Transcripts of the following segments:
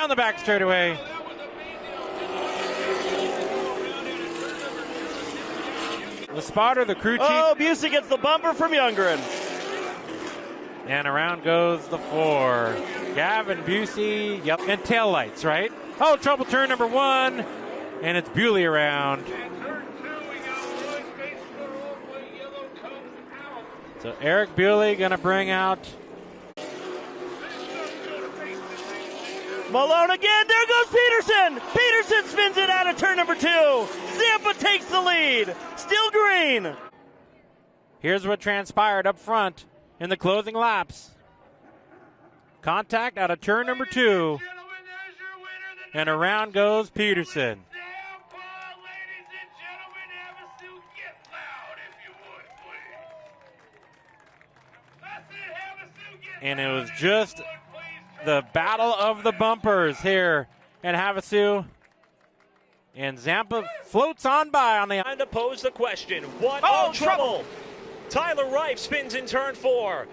down the back straightaway. The spotter, the crew chief. Oh, Busey gets the bumper from Youngren. And around goes the 4. Gavin Busey, yep, and tail lights, right? Oh, trouble turn number 1, and it's Bewley around. So Eric Bewley going to bring out Malone again. There goes Peterson. Peterson spins it out of turn number 2. Zampa takes the lead. Still green. Here's what transpired up front in the closing laps. Contact out of turn number 2. And around goes Peterson. And it was just the battle of the bumpers here in Havasu. And Zampa floats on by on the... Time to pose the question. What? Oh, trouble! Tyler Reif spins in turn 4.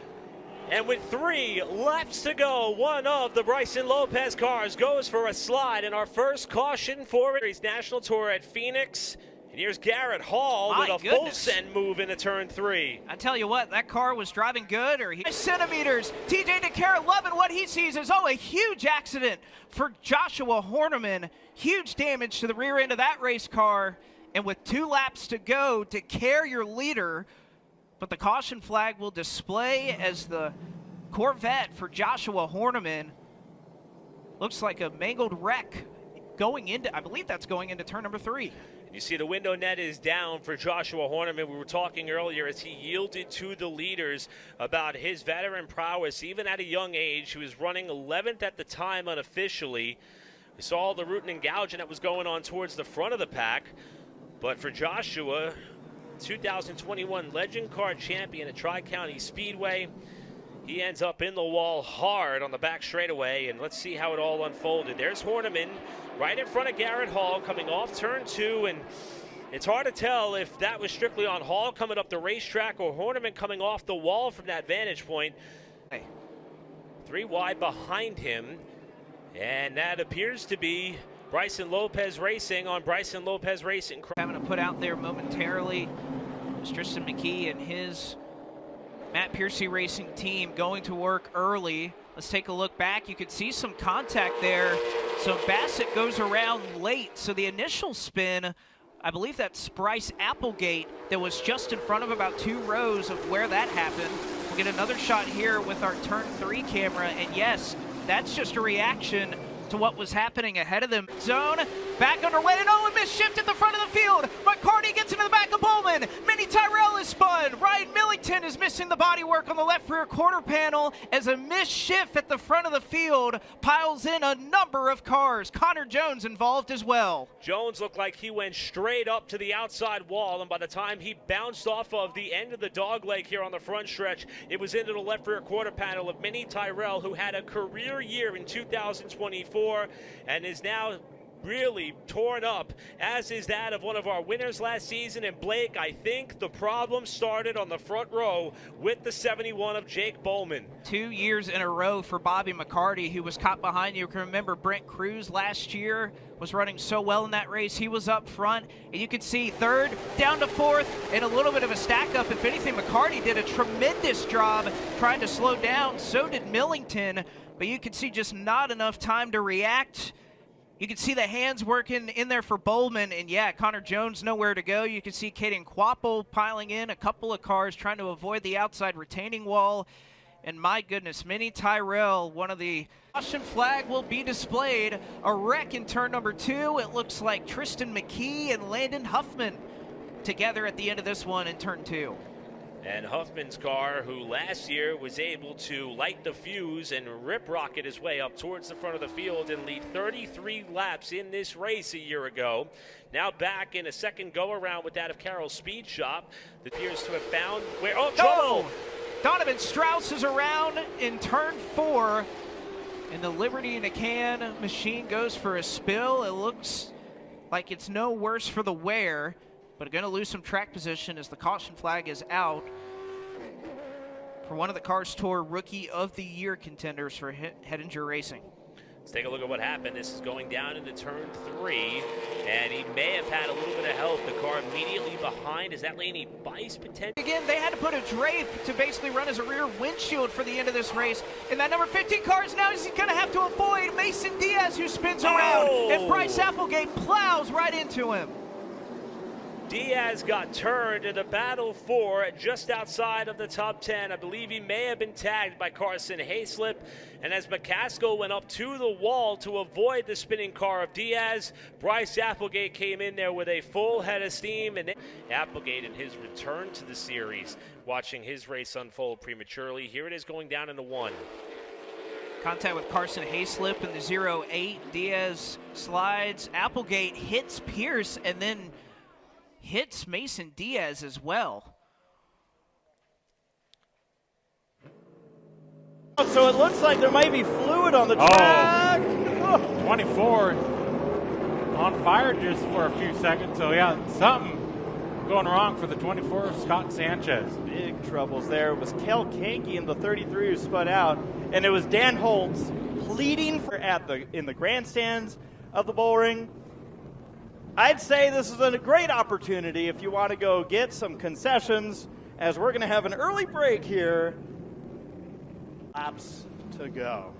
And with 3 laps to go, one of the Bryson Lopez cars goes for a slide in our first caution for his national tour at Phoenix. And here's Garrett Hall with a full send move into turn 3. I tell you what, that car was driving good. Centimeters. TJ DeCara loving what he sees as, a huge accident for Joshua Horniman. Huge damage to the rear end of that race car. And with 2 laps to go, DeCara your leader. But the caution flag will display as the Corvette for Joshua Horniman. Looks like a mangled wreck going into, I believe that's going into turn number 3. You see the window net is down for Joshua Horniman. We were talking earlier as he yielded to the leaders about his veteran prowess, even at a young age. He was running 11th at the time unofficially. We saw all the rooting and gouging that was going on towards the front of the pack. But for Joshua, 2021 Legend Car champion at Tri-County Speedway, he ends up in the wall hard on the back straightaway, and let's see how it all unfolded. There's Horniman right in front of Garrett Hall coming off turn 2, and it's hard to tell if that was strictly on Hall coming up the racetrack or Horniman coming off the wall from that vantage point. 3 wide behind him, and that appears to be Bryson Lopez Racing on Bryson Lopez Racing. Having to put out there momentarily is Tristan McKee and his Matt Piercy Racing team going to work early. Let's take a look back. You could see some contact there. So Bassett goes around late. So the initial spin, I believe that's Bryce Applegate that was just in front of about 2 rows of where that happened. We'll get another shot here with our turn 3 camera. And yes, that's just a reaction to what was happening ahead of them. Zone back underway, and a misshift at the front of the field. McCarty gets into the back of Bowman. Minnie Tyrell is spun. Ryan Millington is missing the bodywork on the left rear quarter panel as a misshift at the front of the field piles in a number of cars. Connor Jones involved as well. Jones looked like he went straight up to the outside wall, and by the time he bounced off of the end of the dog leg here on the front stretch, it was into the left rear quarter panel of Minnie Tyrell, who had a career year in 2024 and is now really torn up, as is that of one of our winners last season. And Blake, I think the problem started on the front row with the 71 of Jake Bowman. 2 years in a row for Bobby McCarty, who was caught behind. You can remember Brent Cruz last year was running so well in that race. He was up front, and you could see 3rd down to 4th, and a little bit of a stack up. If anything, McCarty did a tremendous job trying to slow down. So did Millington, but you could see just not enough time to react. You can see the hands working in there for Bowman, and yeah, Connor Jones nowhere to go. You can see Caden Quapple piling in a couple of cars trying to avoid the outside retaining wall. And my goodness, Minnie Tyrell, one of the caution flag will be displayed. A wreck in turn number 2. It looks like Tristan McKee and Landon Huffman together at the end of this one in turn 2. And Huffman's car, who last year was able to light the fuse and rip rocket his way up towards the front of the field and lead 33 laps in this race a year ago, now back in a second go-around with that of Carroll's Speed Shop, that appears to have found where... Oh, trouble! Donovan Strauss is around in turn 4, and the Liberty in a Can machine goes for a spill. It looks like it's no worse for the wear, but going to lose some track position as the caution flag is out for one of the Cars Tour Rookie of the Year contenders for Hettinger Racing. Let's take a look at what happened. This is going down into turn 3, and he may have had a little bit of help. The car immediately behind. Is that Laney Bice potential? Again, they had to put a drape to basically run as a rear windshield for the end of this race. And that number 15 car is now he's going to have to avoid Mason Diaz, who spins around, and Bryce Applegate plows right into him. Diaz got turned in the battle for just outside of the top 10. I believe he may have been tagged by Carson Hayslip. And as McCaskill went up to the wall to avoid the spinning car of Diaz, Bryce Applegate came in there with a full head of steam. And Applegate in his return to the series, watching his race unfold prematurely. Here it is going down into 1. Contact with Carson Hayslip in the 0-8. Diaz slides. Applegate hits Pierce and then hits Mason Diaz as well. So it looks like there might be fluid on the track. 24 on fire just for a few seconds. So, yeah, something going wrong for the 24 of Scott Sanchez. Big troubles there. It was Kel Kanke in the 33 who spun out, and it was Dan Holtz pleading for in the grandstands of the bullring. I'd say this is a great opportunity if you want to go get some concessions, as we're going to have an early break here. Laps to go.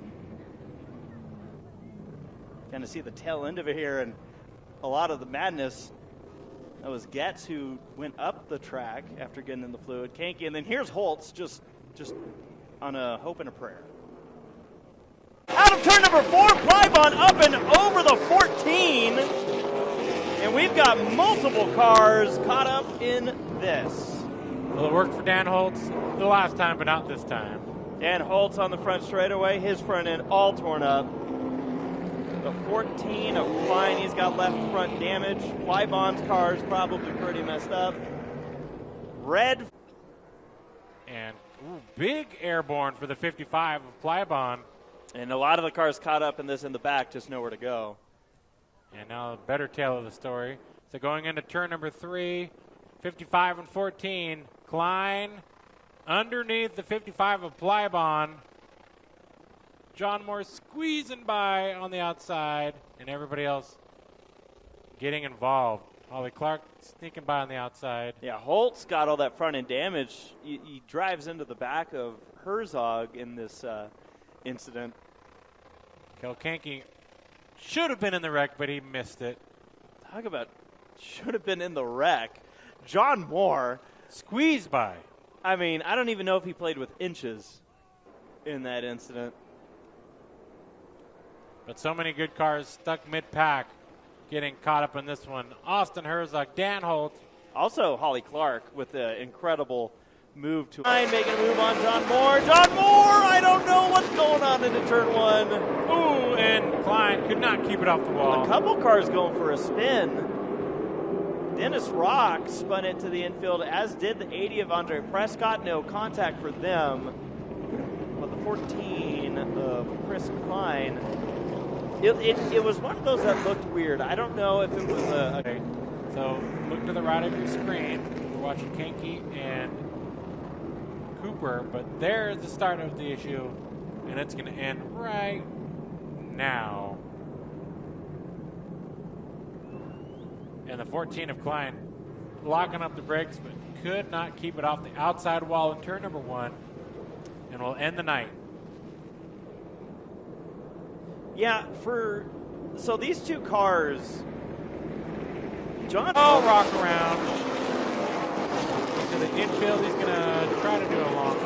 Kind of see the tail end of it here, and a lot of the madness. That was Getz who went up the track after getting in the fluid. Kanke, and then here's Holtz just on a hope and a prayer. Out of turn number 4, Plybon up and over the 14. And we've got multiple cars caught up in this. Well, it worked for Dan Holtz the last time, but not this time. Dan Holtz on the front straightaway, his front end all torn up. The 14 of Klein, he's got left front damage. Plybon's car's probably pretty messed up. Red. And big airborne for the 55 of Plybon. And a lot of the cars caught up in this in the back, just nowhere to go. And now a better tale of the story. So going into turn number 3, 55 and 14, Klein underneath the 55 of Plybon. John Moore squeezing by on the outside, and everybody else getting involved. Ollie Clark sneaking by on the outside. Yeah, Holtz got all that front end damage. He drives into the back of Herzog in this incident. Kel Kanke should have been in the wreck, but he missed it. Talk about should have been in the wreck. John Moore squeezed by. I mean, I don't even know if he played with inches in that incident. But so many good cars stuck mid-pack getting caught up in this one. Austin Herzog, Dan Holtz. Also Holly Clark with the incredible move to making a move on John Moore. John Moore, I don't know what's going on into turn 1. Ooh, and Klein could not keep it off the wall. A couple cars going for a spin. Dennis Rock spun it to the infield, as did the 80 of Andre Prescott. No contact for them. But the 14 of Chris Klein, it was one of those that looked weird. I don't know if it was a... Okay. So look to the right of your screen. We're watching Kanke and Cooper, but there's the start of the issue, and it's going to end right now. And the 14 of Klein locking up the brakes, but could not keep it off the outside wall in turn number 1, and will end the night. Yeah, so these two cars, John. Oh, rock around to the infield. He's going to try to do a long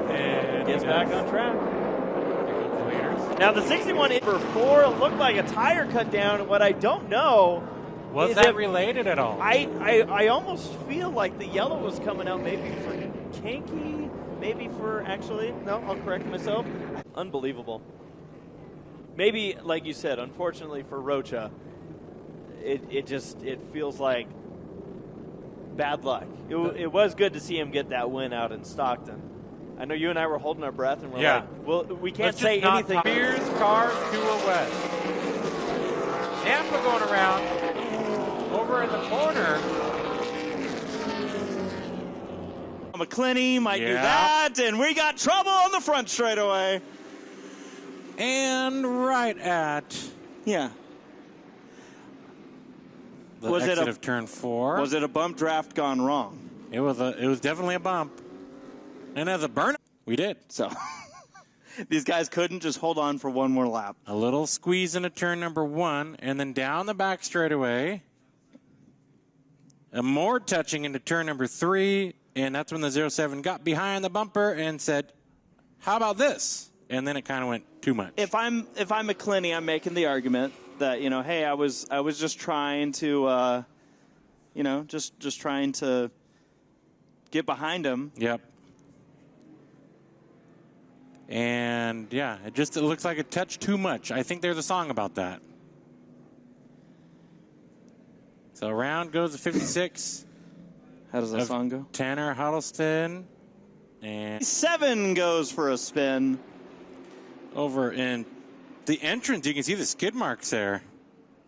60, and gets back on track. Now the 61 for 4 looked like a tire cut down. What I don't know was that related at all. I almost feel like the yellow was coming out maybe for Kanke, maybe for no, I'll correct myself. Unbelievable. Maybe, like you said, unfortunately for Rocha, it feels like bad luck. It was good to see him get that win out in Stockton. I know you and I were holding our breath, and we're like, well, we can't say anything. Spears cars to a west. Tampa going around over in the corner. McClinney might do that, and we got trouble on the front straightaway. And right at Yeah. the exit of turn 4. Was it a bump draft gone wrong? It was definitely a bump. And as a burnout, we did. So these guys couldn't just hold on for one more lap. A little squeeze into turn number 1, and then down the back straightaway. A more touching into turn number 3, and that's when the 07 got behind the bumper and said, "How about this?" And then it kind of went too much. If I'm McClinney, I'm making the argument that, hey, I was just trying to, just trying to get behind him. Yep. And yeah, it looks like a touch too much. I think there's a song about that. So around goes the 56. How does that song go? Tanner Huddleston. And 7 goes for a spin. Over in the entrance, you can see the skid marks there.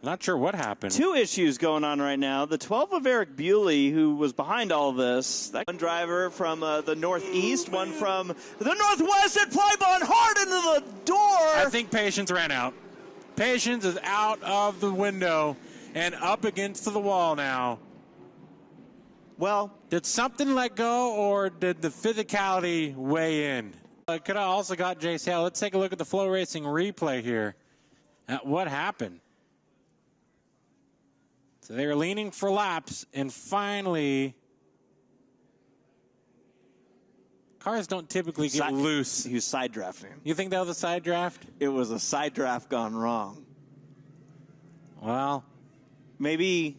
Not sure what happened. 2 issues going on right now. The 12 of Eric Bewley, who was behind all of this. That one driver from the northeast, one from the northwest at Plybon, hard into the door. I think Patience ran out. Patience is out of the window and up against the wall now. Well, did something let go, or did the physicality weigh in? Could have also got Jay Sale. Let's take a look at the Flow Racing replay here. What happened? So they were leaning for laps, and finally, cars don't typically get loose. He was side drafting. You think that was a side draft? It was a side draft gone wrong. Well, maybe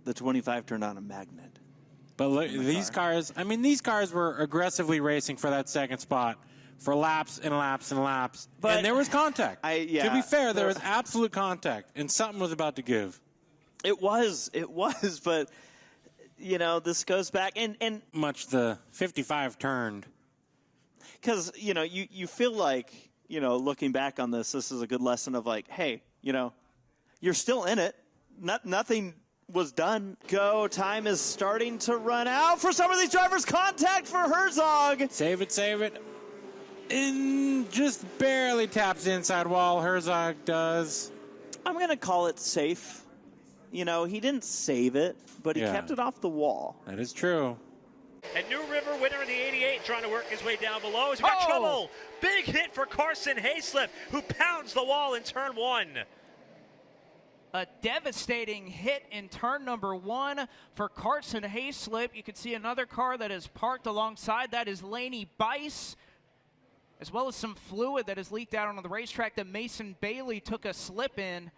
the 25 turned on a magnet. But look, these cars were aggressively racing for that second spot for laps and laps and laps. But and there was contact. To be fair, there was absolute contact, and something was about to give. It was, but, this goes back. And much the 55 turned. Because, you feel like, looking back on this is a good lesson of like, hey, you're still in it. Nothing was done. Go. Time is starting to run out for some of these drivers. Contact for Herzog. Save it. And just barely taps the inside wall. Herzog does. I'm going to call it safe. He didn't save it, but he kept it off the wall. That is true. And New River, winner of the 88, trying to work his way down below. He's got trouble. Big hit for Carson Hayslip, who pounds the wall in turn 1. A devastating hit in turn number 1 for Carson Hayslip. You can see another car that is parked alongside. That is Laney Bice, as well as some fluid that has leaked out onto the racetrack that Mason Bailey took a slip in.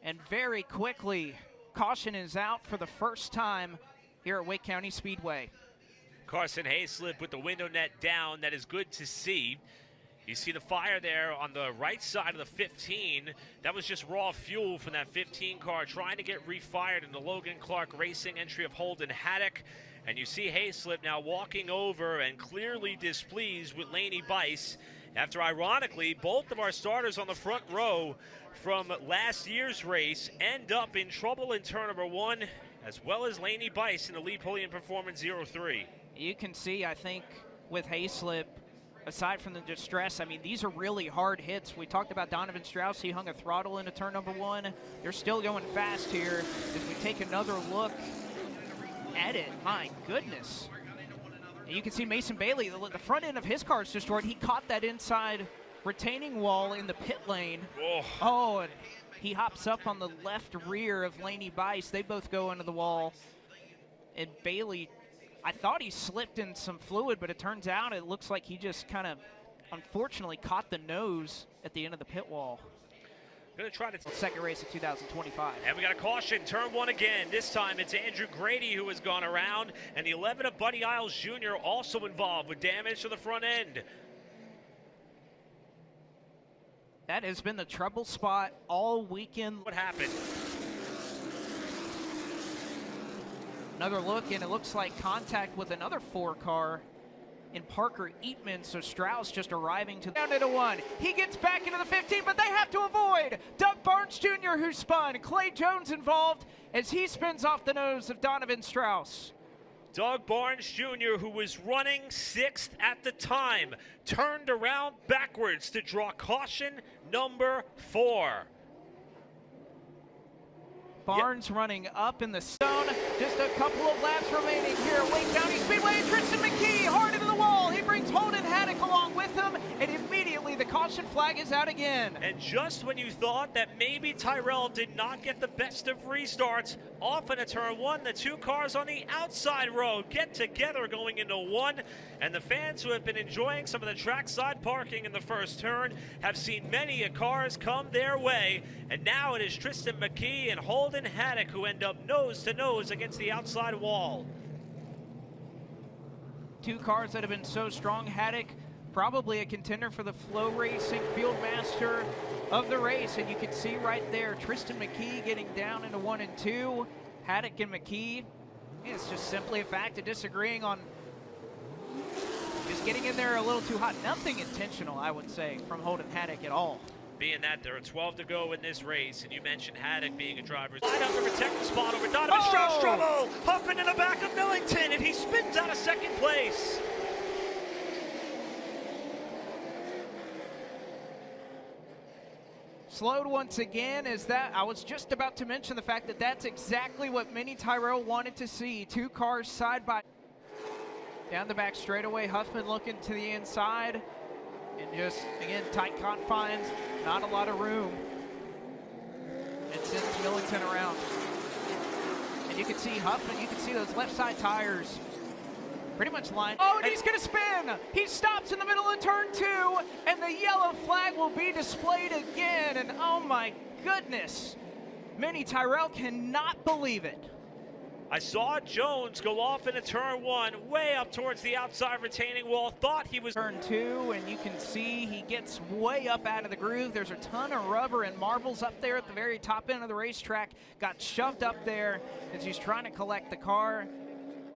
And very quickly, caution is out for the first time here at Wake County Speedway. Carson Hayslip with the window net down. That is good to see. You see the fire there on the right side of the 15. That was just raw fuel from that 15 car trying to get refired in the Logan Clark Racing entry of Holden Haddock. And you see Hayslip now walking over and clearly displeased with Laney Bice after, ironically, both of our starters on the front row from last year's race end up in trouble in turn number 1, as well as Laney Bice in the lead podium performance 03. You can see, I think, with Hayslip, aside from the distress, these are really hard hits. We talked about Donovan Strauss. He hung a throttle into turn number 1. They're still going fast here. As we take another look at it, my goodness. And you can see Mason Bailey, the front end of his car is destroyed. He caught that inside retaining wall in the pit lane. And he hops up on the left rear of Laney Bice. They both go into the wall. And Bailey, I thought he slipped in some fluid, but it turns out it looks like he just kind of, unfortunately, caught the nose at the end of the pit wall. Going to try to second race of 2025. And we got a caution, turn 1 again. This time it's Andrew Grady who has gone around, and the 11 of Buddy Isles Jr. also involved with damage to the front end. That has been the trouble spot all weekend. What happened? Another look, and it looks like contact with another 4 car in Parker Eatman. So Strauss just arriving to down into 1. He gets back into the 15, but they have to avoid Doug Barnes Jr., who spun. Clay Jones involved as he spins off the nose of Donovan Strauss. Doug Barnes Jr., who was running 6th at the time, turned around backwards to draw caution number 4. Barnes running up in the zone. Just a couple of laps remaining here at Wake County Speedway. Tristan McKee hard into the wall. He brings Holden Haddock along with him, and immediately the caution flag is out again. And just when you thought that maybe Tyrell did not get the best of restarts, off into turn 1, the 2 cars on the outside road get together going into 1, and the fans who have been enjoying some of the trackside parking in the first turn have seen many cars come their way, and now it is Tristan McKee and Holden Haddock who end up nose to nose against the outside wall. 2 cars that have been so strong. Haddock probably a contender for the Flow Racing Field Master of the race, and you can see right there Tristan McKee getting down into 1 and 2. Haddock and McKee, it's just simply a fact of disagreeing on just getting in there a little too hot. Nothing intentional, I would say, from Holden Haddock at all. Being that there are 12 to go in this race, and you mentioned Haddock being a driver's line up to protect the spot over Donovan Strauss-Strobel, huffing in the back of Millington, and he spins out of 2nd place. Slowed once again. Is that I was just about to mention the fact that that's exactly what Minnie Tyrell wanted to see. 2 cars side by down the back straightaway. Huffman looking to the inside, and just again tight confines, not a lot of room. It sends Millington around, and you can see Huffman. You can see those left side tires pretty much lined. Oh, and he's going to spin. He stops in the middle of turn 2, and the yellow flag will be displayed again. And oh my goodness, Minnie Tyrell cannot believe it. I saw Jones go off into turn 1, way up towards the outside retaining wall. Thought he was turn 2, and you can see he gets way up out of the groove. There's a ton of rubber and marbles up there at the very top end of the racetrack. Got shoved up there as he's trying to collect the car.